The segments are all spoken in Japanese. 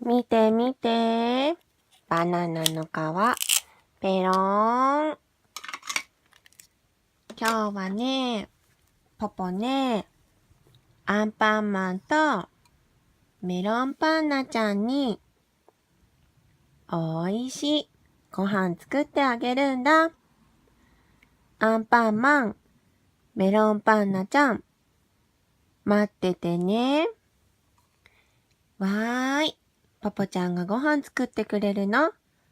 見て見て。バナナの皮、ペローン。今日はね、ポポね、アンパンマンとメロンパンナちゃんに、おいしいご飯作ってあげるんだ。アンパンマン、メロンパンナちゃん、待っててね。わーい、ポポちゃんがご飯作ってくれるの、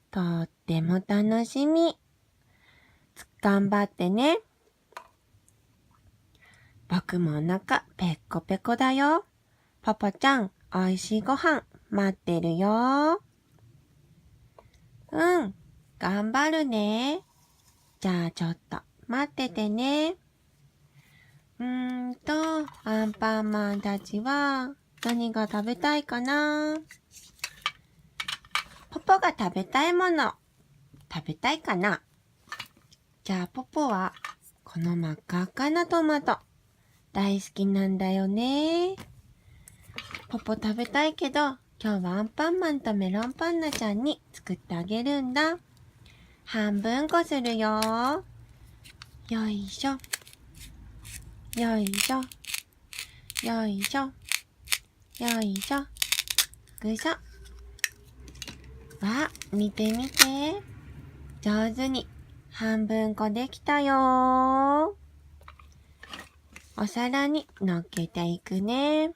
とっても楽しみ。頑張ってね。僕もお腹ペッコペコだよ。ポポちゃん、おいしいご飯待ってるよ。頑張るね。じゃあちょっと待っててね。アンパンマンたちは何が食べたいかな？ポポが食べたいもの、食べたいかな？じゃあポポはこの真っ赤っかなトマト、大好きなんだよね。ポポ食べたいけど、今日はアンパンマンとメロンパンナちゃんに作ってあげるんだ。半分こするよ。よいしょ。よいしょ。よいしょ。よいしょ。ぐしょ。わ、見て見て。上手に半分こできたよ。お皿に乗っけていくね。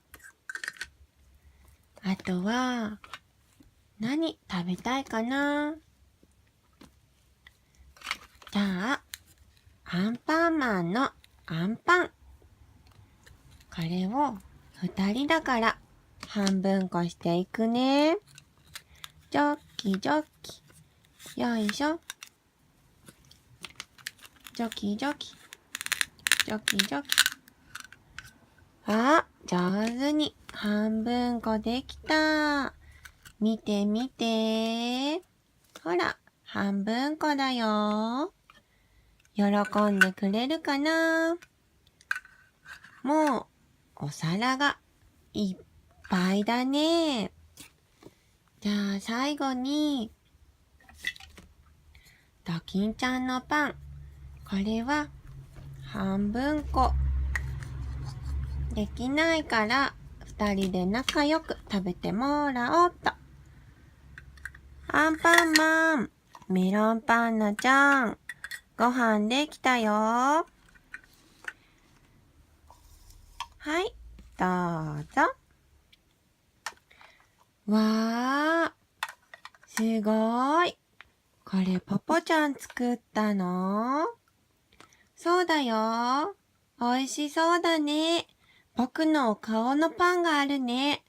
あとは、何食べたいかな？じゃあ、アンパンマンのアンパン。これを2人だから半分こしていくね。ジョッキジョッキ。よいしょ。ジョキジョキ。ジョキジョキ。あ、上手に半分こできた。見て見て。ほら、半分こだよ。喜んでくれるかな？もう、お皿がいっぱいだね。じゃあ最後に、ドキンちゃんのパン。これは半分こできないから2人で仲良く食べてもらおうと。アンパンマン、メロンパンナちゃん、ご飯できたよ。はい、どうぞ。わー、すごーい。これポポちゃん作ったの？そうだよ。おいしそうだね。僕のお顔のパンがあるね。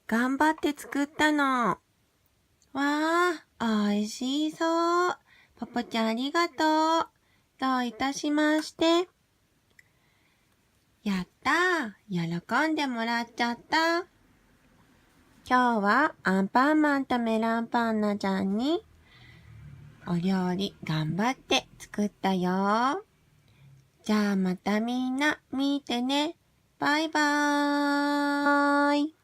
頑張って作ったの。わー、おいしそう。ポポちゃんありがとう。どういたしまして。やったー。喜んでもらっちゃった。今日はアンパンマンとメロンパンナちゃんにお料理頑張って作ったよ。じゃあまたみんな見てね。バイバーイ。